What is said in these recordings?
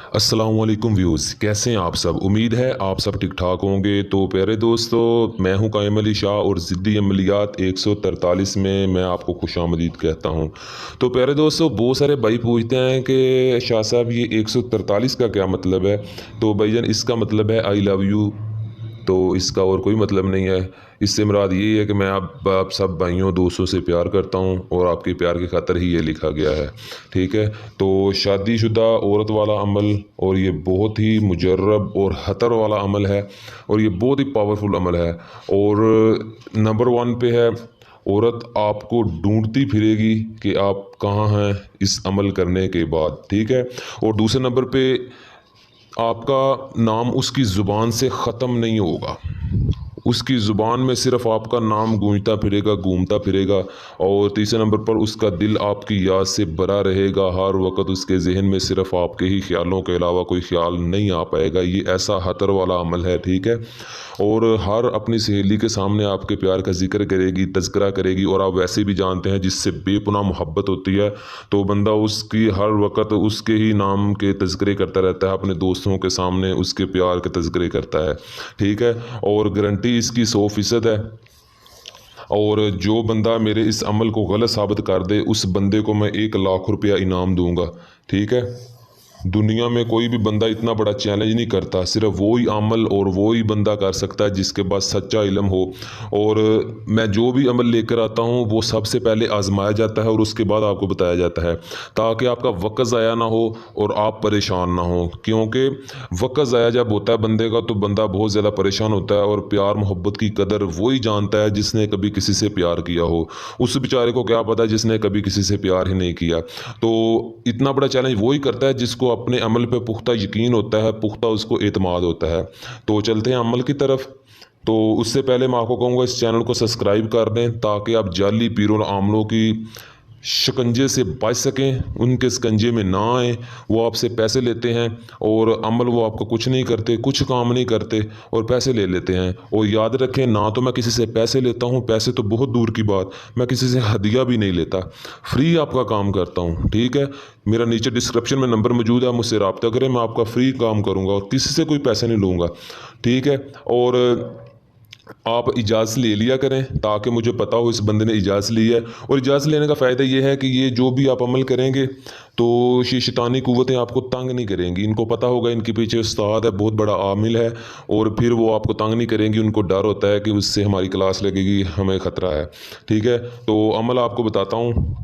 अस्सलाम वालेकुम व्यूज़, कैसे हैं आप सब। उम्मीद है आप सब ठीक ठाक होंगे। तो प्यारे दोस्तों, मैं हूं कायम अली शाह और ज़िद्दी अमलियात 143 में मैं आपको खुशामदीद कहता हूं। तो प्यारे दोस्तों, बहुत सारे भाई पूछते हैं कि शाह साहब ये 143 का क्या मतलब है। तो भाईजान, इसका मतलब है आई लव यू। तो इसका और कोई मतलब नहीं है। इससे मुराद ये है कि मैं आप सब भाइयों दोस्तों से प्यार करता हूँ और आपके प्यार की खातिर ही ये लिखा गया है। ठीक है। तो शादीशुदा औरत वाला अमल, और ये बहुत ही मुजर्रब और ख़तर वाला अमल है, और ये बहुत ही पावरफुल अमल है। और नंबर 1 पे है, औरत आपको ढूंढती फिरेगी कि आप कहाँ हैं इस अमल करने के बाद। ठीक है। और दूसरे नंबर पे, आपका नाम उसकी ज़ुबान से ख़त्म नहीं होगा। उसकी ज़ुबान में सिर्फ आपका नाम गूंजता फिरेगा, घूमता फिरेगा। और तीसरे नंबर पर, उसका दिल आपकी याद से भरा रहेगा। हर वक्त उसके जहन में सिर्फ आपके ही ख्यालों के अलावा कोई ख्याल नहीं आ पाएगा। ये ऐसा खतर वाला अमल है। ठीक है। और हर अपनी सहेली के सामने आपके प्यार का जिक्र करेगी, तज़किरा करेगी। और आप वैसे भी जानते हैं, जिससे बेपनाह मोहब्बत होती है तो बंदा उसकी हर वक्त उसके ही नाम के तज़किरे करता रहता है, अपने दोस्तों के सामने उसके प्यार के तज़किरे करता है। ठीक है। और गारंटी इसकी 100% है। और जो बंदा मेरे इस अमल को गलत साबित कर दे, उस बंदे को मैं 1 लाख रुपया इनाम दूंगा। ठीक है। दुनिया में कोई भी बंदा इतना बड़ा चैलेंज नहीं करता, सिर्फ वो ही अमल और वो ही बंदा कर सकता है जिसके पास सच्चा इल्म हो। और मैं जो भी अमल लेकर आता हूँ वो सबसे पहले आजमाया जाता है और उसके बाद आपको बताया जाता है, ताकि आपका वक्त ज़ाया ना हो और आप परेशान ना हो। क्योंकि वक्त ज़ाया जब होता है बंदे का, तो बंदा बहुत ज़्यादा परेशान होता है। और प्यार मोहब्बत की कदर वही जानता है जिसने कभी किसी से प्यार किया हो। उस बेचारे को क्या पता जिसने कभी किसी से प्यार ही नहीं किया। तो इतना बड़ा चैलेंज वही करता है जिसको अपने अमल पे पुख्ता यकीन होता है, पुख्ता उसको एतमाद होता है। तो चलते हैं अमल की तरफ। तो उससे पहले मैं आपको कहूँगा, इस चैनल को सब्सक्राइब कर दें ताकि आप जाली पीरों आमलों की शिकंजे से बच सकें, उनके शिकंजे में ना आए। वो आपसे पैसे लेते हैं और अमल वो आपको कुछ नहीं करते, कुछ काम नहीं करते और पैसे ले लेते हैं। और याद रखें, ना तो मैं किसी से पैसे लेता हूँ, पैसे तो बहुत दूर की बात, मैं किसी से हदिया भी नहीं लेता, फ्री आपका काम करता हूँ। ठीक है। मेरा नीचे डिस्क्रिप्शन में नंबर मौजूद है, मुझसे रब्ता करें, मैं आपका फ्री काम करूँगा और किसी से कोई पैसे नहीं लूँगा। ठीक है। और आप इजाज़त ले लिया करें ताकि मुझे पता हो इस बंदे ने इजाज़त ली है। और इजाज़त लेने का फ़ायदा ये है कि ये जो भी आप अमल करेंगे तो ये शैतानी कुव्वतें आपको तंग नहीं करेंगी। इनको पता होगा इनके पीछे उस्ताद है, बहुत बड़ा आमिल है, और फिर वो आपको तंग नहीं करेंगी। उनको डर होता है कि उससे हमारी क्लास लगेगी, हमें ख़तरा है। ठीक है। तो अमल आपको बताता हूँ।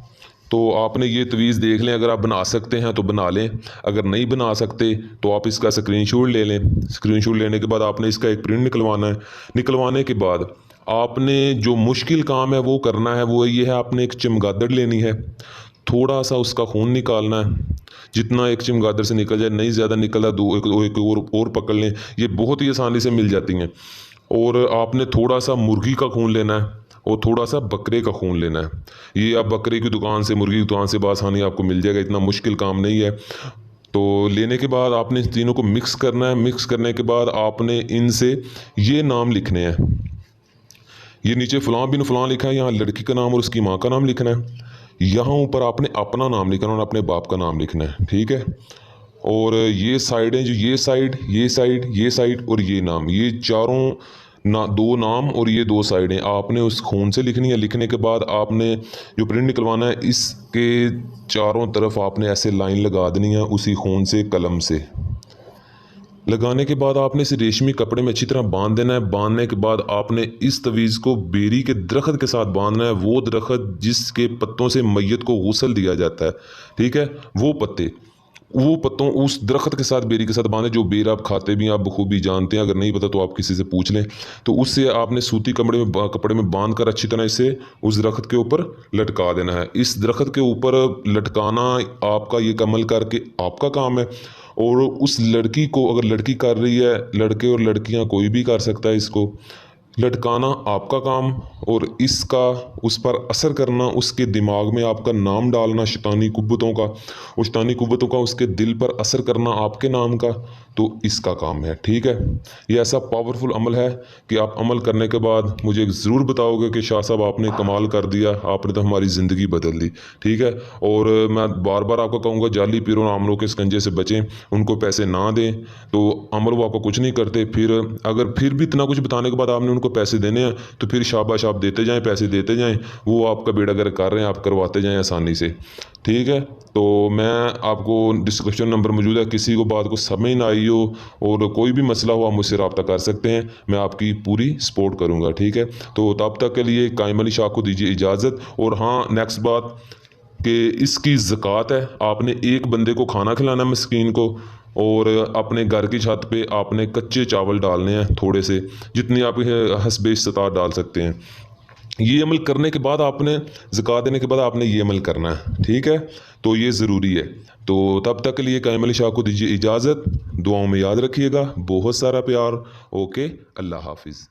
तो आपने ये तवीज़ देख लें, अगर आप बना सकते हैं तो बना लें, अगर नहीं बना सकते तो आप इसका स्क्रीनशॉट ले लें। स्क्रीनशॉट लेने के बाद आपने इसका एक प्रिंट निकलवाना है। निकलवाने के बाद आपने जो मुश्किल काम है वो करना है। वो ये है, आपने एक चमगादड़ लेनी है, थोड़ा सा उसका खून निकालना है, जितना एक चमगादड़ से निकल जाए, नहीं ज़्यादा निकला, दो एक और पकड़ लें, ये बहुत ही आसानी से मिल जाती हैं। और आपने थोड़ा सा मुर्गी का खून लेना है और थोड़ा सा बकरे का खून लेना है। ये आप बकरे की दुकान से, मुर्गी की दुकान से बआसानी आपको मिल जाएगा, इतना मुश्किल काम नहीं है। तो लेने के बाद आपने इन तीनों को मिक्स करना है। मिक्स करने के बाद आपने इनसे ये नाम लिखने हैं। ये नीचे फ़लाँ बिन फ़लाँ लिखा है, यहाँ लड़की का नाम और उसकी माँ का नाम लिखना है। यहाँ ऊपर आपने अपना नाम लिखना है और अपने बाप का नाम लिखना है। ठीक है। और ये साइडें, जो ये साइड, ये साइड, ये साइड और ये नाम, ये चारों ना, 2 नाम और ये 2 साइडें आपने उस खून से लिखनी है। लिखने के बाद आपने जो प्रिंट निकलवाना है, इसके चारों तरफ आपने ऐसे लाइन लगा देनी है उसी खून से, कलम से। लगाने के बाद आपने इसे रेशमी कपड़े में अच्छी तरह बांध देना है। बांधने के बाद आपने इस तवीज़ को बेरी के दरख्त के साथ बांधना है, वो दरख्त जिसके पत्तों से मैयत को गुस्ल दिया जाता है। ठीक है। वो पत्ते, वो पत्तों उस दरख्त के साथ, बेरी के साथ बांधे। जो बेर आप खाते भी हैं, आप बखूबी जानते हैं, अगर नहीं पता तो आप किसी से पूछ लें। तो उससे आपने सूती कपड़े में बांध कर अच्छी तरह इसे उस दरख्त के ऊपर लटका देना है। इस दरख्त के ऊपर लटकाना आपका, ये कमल करके आपका काम है। और उस लड़की को, अगर लड़की कर रही है, लड़के और लड़कियां कोई भी कर सकता है इसको, लटकाना आपका काम, और इसका उस पर असर करना, उसके दिमाग में आपका नाम डालना शैतानी कुव्वतों का, और शैतानी कुव्वतों का उसके दिल पर असर करना आपके नाम का, तो इसका काम है। ठीक है, ये ऐसा पावरफुल अमल है कि आप अमल करने के बाद मुझे ज़रूर बताओगे कि शाह साहब आपने कमाल कर दिया, आपने तो हमारी ज़िंदगी बदल दी। ठीक है, और मैं बार बार आपको कहूँगा जाली पीरों आमलों के शिकंजे से बचें, उनको पैसे ना दें, तो अमल वो आपको कुछ नहीं करते। फिर अगर फिर भी इतना कुछ बताने के बाद आपने उनको पैसे देने हैं तो फिर शाबाश आप देते जाएं, पैसे देते जाएं, वो आपका बेड़ा गर्क कर रहे हैं, आप करवाते जाएं आसानी से। ठीक है, तो मैं आपको डिस्क्रिप्शन नंबर मौजूद है, किसी को बात को समझ ना आई हो और कोई भी मसला हो आप मुझसे रब्ता कर सकते हैं, मैं आपकी पूरी सपोर्ट करूँगा। ठीक है, तो तब तक के लिए कायम अली शाह को दीजिए इजाज़त। और हाँ, नेक्स्ट बात कि इसकी ज़कात है, आपने एक बंदे को खाना खिलाना है मस्कीन को, और अपने घर की छत पे आपने कच्चे चावल डालने हैं थोड़े से, जितनी आप हस्बे इस्तात डाल सकते हैं। ये अमल करने के बाद आपने ज़कात देने के बाद आपने ये अमल करना है। ठीक है, तो ये ज़रूरी है। तो तब तक के लिए कायम अली शाह को दीजिए इजाज़त, दुआओं में याद रखिएगा, बहुत सारा प्यार। ओके, अल्लाह हाफिज़।